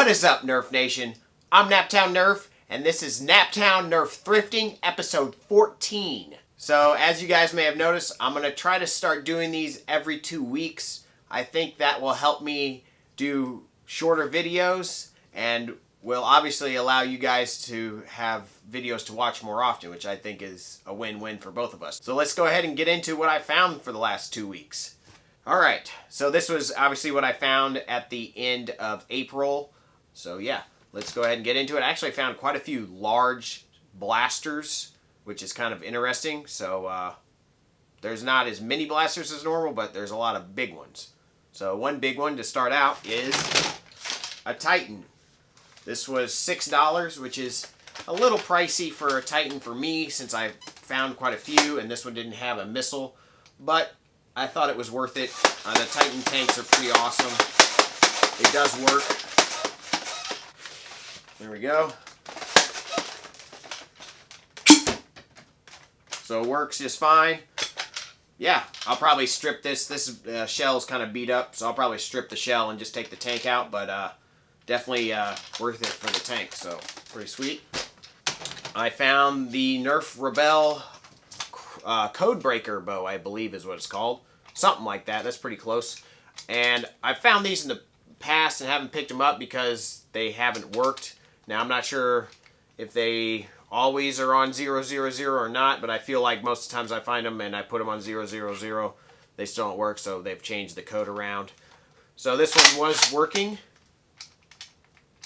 What is up, Nerf Nation? I'm Naptown Nerf, and this is Naptown Nerf Thrifting, episode 14. So, as you guys may have noticed, I'm going to try to start doing these every 2 weeks. I think that will help me do shorter videos, and will obviously allow you guys to have videos to watch more often, which I think is a win-win for both of us. So let's go ahead and get into what I found for the last 2 weeks. Alright, so this was obviously what I found at the end of April. So yeah, let's go ahead and get into it. I actually found quite a few large blasters, which is kind of interesting. So there's not as many blasters as normal, but there's a lot of big ones. So one big one to start out is a Titan. This was $6, which is a little pricey for a Titan for me, since I found quite a few, and this one didn't have a missile. But I thought it was worth it. The Titan tanks are pretty awesome. It does work. There we go. So it works just fine. Yeah, I'll probably strip this. This shell's kind of beat up, so I'll probably strip the shell and just take the tank out, but definitely worth it for the tank, so pretty sweet. I found the Nerf Rebelle Codebreaker bow, I believe is what it's called. Something like that. That's pretty close. And I've found these in the past and haven't picked them up because they haven't worked. Now, I'm not sure if they always are on 000 or not, but I feel like most of the times I find them and I put them on 000, they still don't work, so they've changed the code around. So this one was working.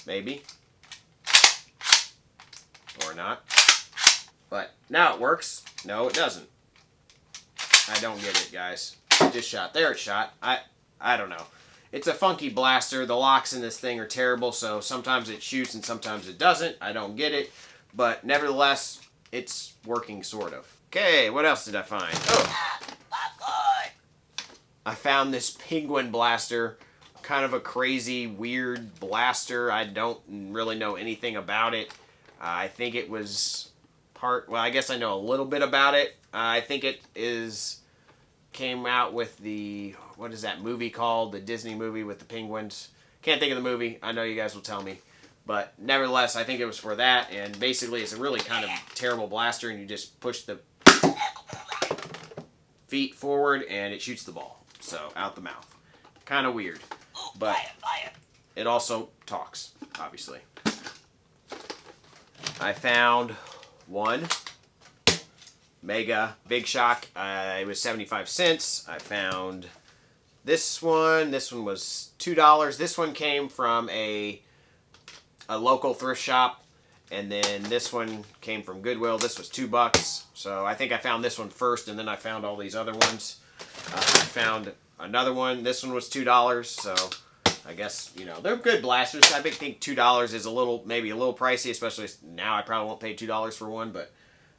Maybe. Or not. But now it works. No, it doesn't. I don't get it, guys. It just shot. There it shot. I don't know. It's a funky blaster. The locks in this thing are terrible, so sometimes it shoots and sometimes it doesn't. I don't get it. But nevertheless, it's working, sort of. Okay, what else did I find? Oh! I found this penguin blaster. Kind of a crazy, weird blaster. I don't really know anything about it. I think it was well, I guess I know a little bit about it. I think it came out with the, what is that movie called? The Disney movie with the penguins. Can't think of the movie. I know you guys will tell me. But nevertheless, I think it was for that. And basically, it's a really kind of terrible blaster, and you just push the feet forward, and it shoots the ball. So, out the mouth. Kind of weird. But it also talks, obviously. I found one Mega Big Shock. It was 75 cents. I found this one. This one was $2. This one came from a local thrift shop. And then this one came from Goodwill. This was $2. So I think I found this one first, and then I found all these other ones. I found another one. This one was $2. So I guess, you know, they're good blasters. I think $2 is maybe a little pricey, especially now. I probably won't pay $2 for one, but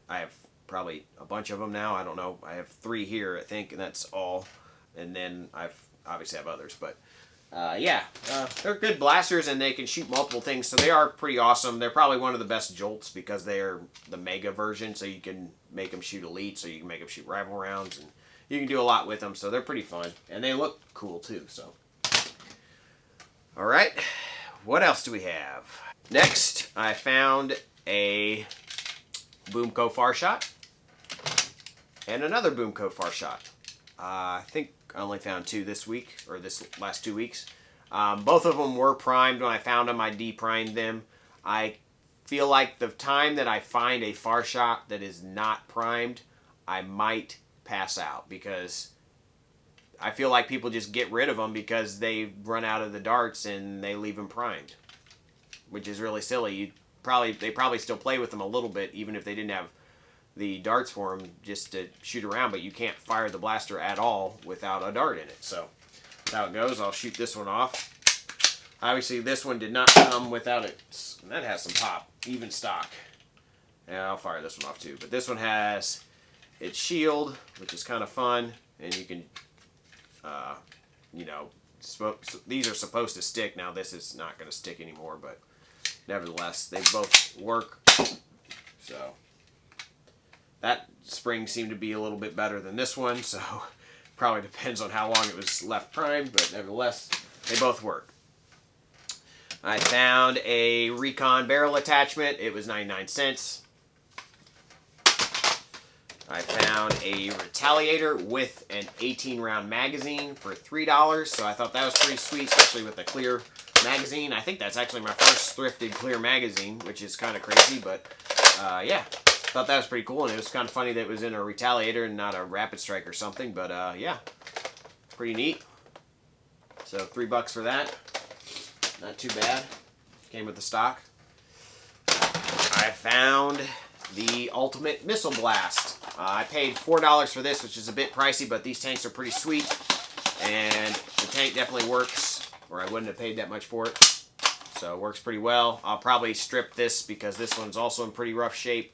I have probably a bunch of them now. I don't know. I have 3 here, I think, and that's all. And then I've obviously have others, but yeah, they're good blasters, and they can shoot multiple things, so they are pretty awesome. They're probably one of the best Jolts because they're the Mega version, so you can make them shoot Elite, so you can make them shoot rival rounds, and you can do a lot with them, so they're pretty fun. And they look cool, too, so. Alright, what else do we have? Next, I found a Boomco Farshot and another Boomco Farshot. I think I only found 2 this week, or this last 2 weeks. Both of them were primed. When I found them, I de-primed them. I feel like the time that I find a Farshot that is not primed, I might pass out, because I feel like people just get rid of them because they run out of the darts and they leave them primed, which is really silly. They probably still play with them a little bit, even if they didn't have the darts for them just to shoot around, but you can't fire the blaster at all without a dart in it. So that's how it goes. I'll shoot this one off. Obviously, this one did not come without it. That has some pop, even stock. And I'll fire this one off too. But this one has its shield, which is kind of fun, and you can you know, these are supposed to stick. Now this is not going to stick anymore, but nevertheless, they both work. So that spring seemed to be a little bit better than this one, so probably depends on how long it was left primed, but nevertheless, they both work. I found a Recon barrel attachment. It was 99 cents. I found a Retaliator with an 18-round magazine for $3. So I thought that was pretty sweet, especially with the clear magazine. I think that's actually my first thrifted clear magazine, which is kind of crazy, but yeah. Thought that was pretty cool, and it was kind of funny that it was in a Retaliator and not a Rapid Strike or something, but yeah. Pretty neat. So $3 for that. Not too bad. Came with the stock. I found the Ultimate Missile Blast. I paid $4 for this, which is a bit pricey, but these tanks are pretty sweet. And the tank definitely works, or I wouldn't have paid that much for it. So it works pretty well. I'll probably strip this because this one's also in pretty rough shape.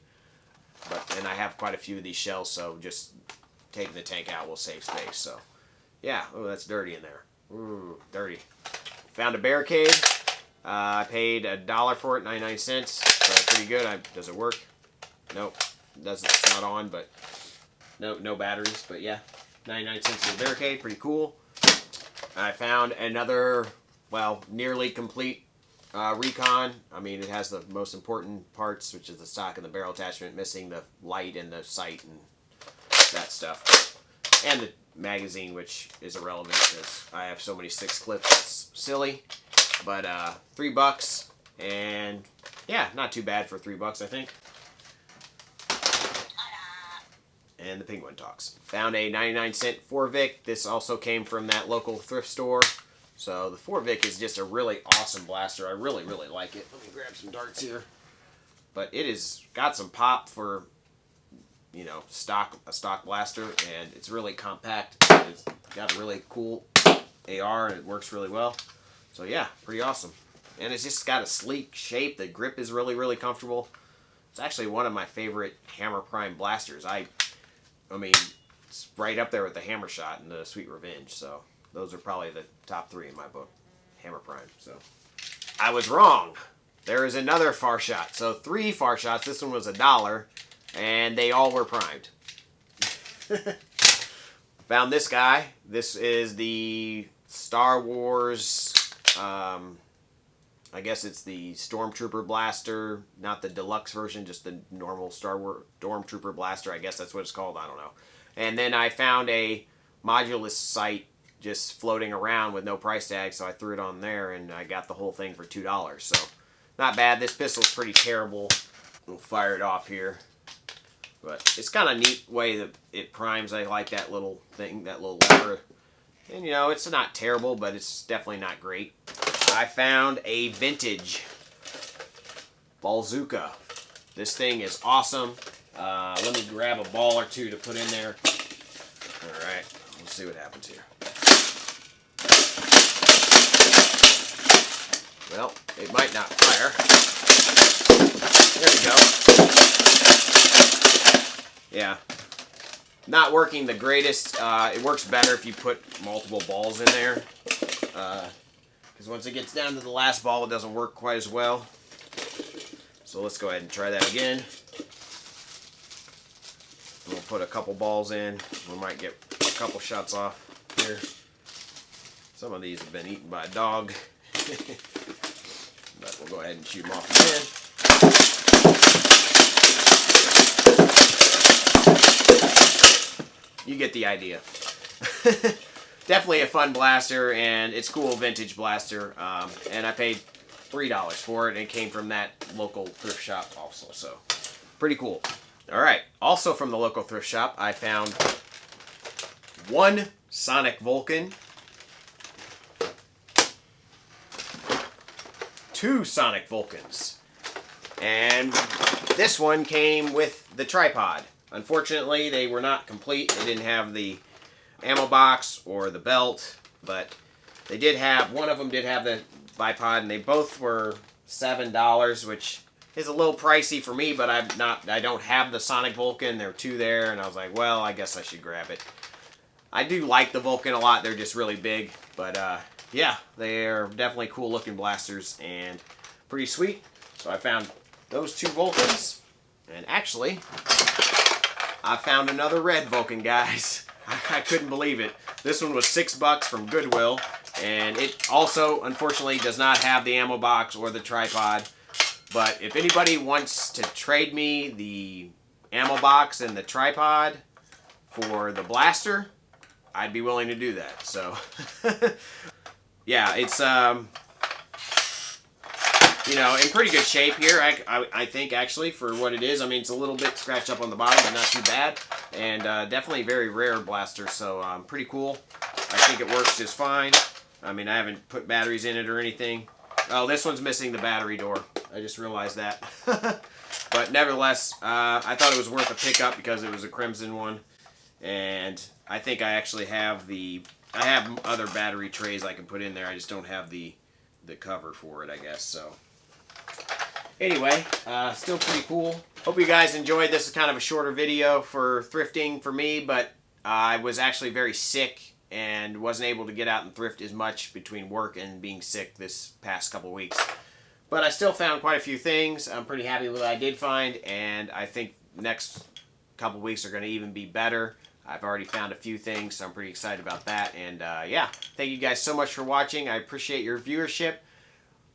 And I have quite a few of these shells, so just taking the tank out will save space. So yeah, oh, that's dirty in there. Ooh, dirty. Found a barricade. I paid $1 for it, 99 cents. So pretty good. Does it work? Nope. It's not on, but no batteries. But yeah, 99 cents for the barricade. Pretty cool. I found another, well, nearly complete Recon. I mean, it has the most important parts, which is the stock and the barrel attachment, missing the light and the sight and that stuff. And the magazine, which is irrelevant because I have so many 6 clips, it's silly. But $3, and yeah, not too bad for $3, I think. And the penguin talks. Found a 99-cent 4-Vic. This also came from that local thrift store. So the 4-Vic is just a really awesome blaster. I really, really like it. Let me grab some darts here. But it has got some pop for, you know, a stock blaster, and it's really compact. It's got a really cool AR, and it works really well. So yeah, pretty awesome. And it's just got a sleek shape. The grip is really, really comfortable. It's actually one of my favorite Hammer Prime blasters. I mean, it's right up there with the Hammer Shot and the Sweet Revenge. So those are probably the top 3 in my book. Hammer Prime. So I was wrong. There is another Farshot. So 3 Farshots. This one was $1, and they all were primed. Found this guy. This is the Star Wars. I guess it's the Stormtrooper blaster, not the deluxe version, just the normal Star Wars Stormtrooper blaster. I guess that's what it's called. I don't know. And then I found a modulus sight just floating around with no price tag, so I threw it on there, and I got the whole thing for $2. So not bad. This pistol's pretty terrible. We'll fire it off here. But it's kind of a neat way that it primes. I like that little thing, that little lever. And, you know, it's not terrible, but it's definitely not great. I found a vintage Zuka. This thing is awesome. Let me grab a ball or two to put in there. Alright, let's see what happens here. Well, it might not fire. There we go. Yeah. Not working the greatest. It works better if you put multiple balls in there. Because once it gets down to the last ball, it doesn't work quite as well. So let's go ahead and try that again. We'll put a couple balls in. We might get a couple shots off here. Some of these have been eaten by a dog. But we'll go ahead and shoot them off again. You get the idea. Definitely a fun blaster, and it's cool vintage blaster. And I paid $3 for it, and it came from that local thrift shop also. So pretty cool. All right. Also from the local thrift shop, I found one Sonic Vulcan, 2 Sonic Vulcans, and this one came with the tripod. Unfortunately, they were not complete. They didn't have the ammo box or the belt, but they did have, one of them did have the bipod, and they both were $7, which is a little pricey for me, but I don't have the Sonic Vulcan. There were 2 there, and I was like, well, I guess I should grab it. I do like the Vulcan a lot. They're just really big, but yeah, they're definitely cool looking blasters and pretty sweet. So I found those 2 Vulcans, and actually, I found another red Vulcan, guys. I couldn't believe it. This one was $6 from Goodwill, And it also, unfortunately, does not have the ammo box or the tripod. But if anybody wants to trade me the ammo box and the tripod for the blaster, I'd be willing to do that. So, yeah, it's you know, in pretty good shape here. I think actually for what it is. I mean, it's a little bit scratched up on the bottom, but not too bad. And definitely a very rare blaster, so pretty cool. I think it works just fine. I mean, I haven't put batteries in it or anything. Oh, this one's missing the battery door. I just realized that. But nevertheless, I thought it was worth a pickup because it was a crimson one. And I think I actually have I have other battery trays I can put in there. I just don't have the cover for it, I guess. So anyway, still pretty cool. Hope you guys enjoyed. This is kind of a shorter video for thrifting for me, but I was actually very sick and wasn't able to get out and thrift as much between work and being sick this past couple weeks. But I still found quite a few things. I'm pretty happy with what I did find, and I think the next couple weeks are going to even be better. I've already found a few things, so I'm pretty excited about that. And yeah, thank you guys so much for watching. I appreciate your viewership.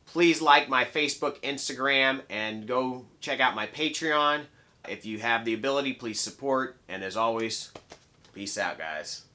Please like my Facebook, Instagram, and go check out my Patreon. If you have the ability, please support. And as always, peace out, guys.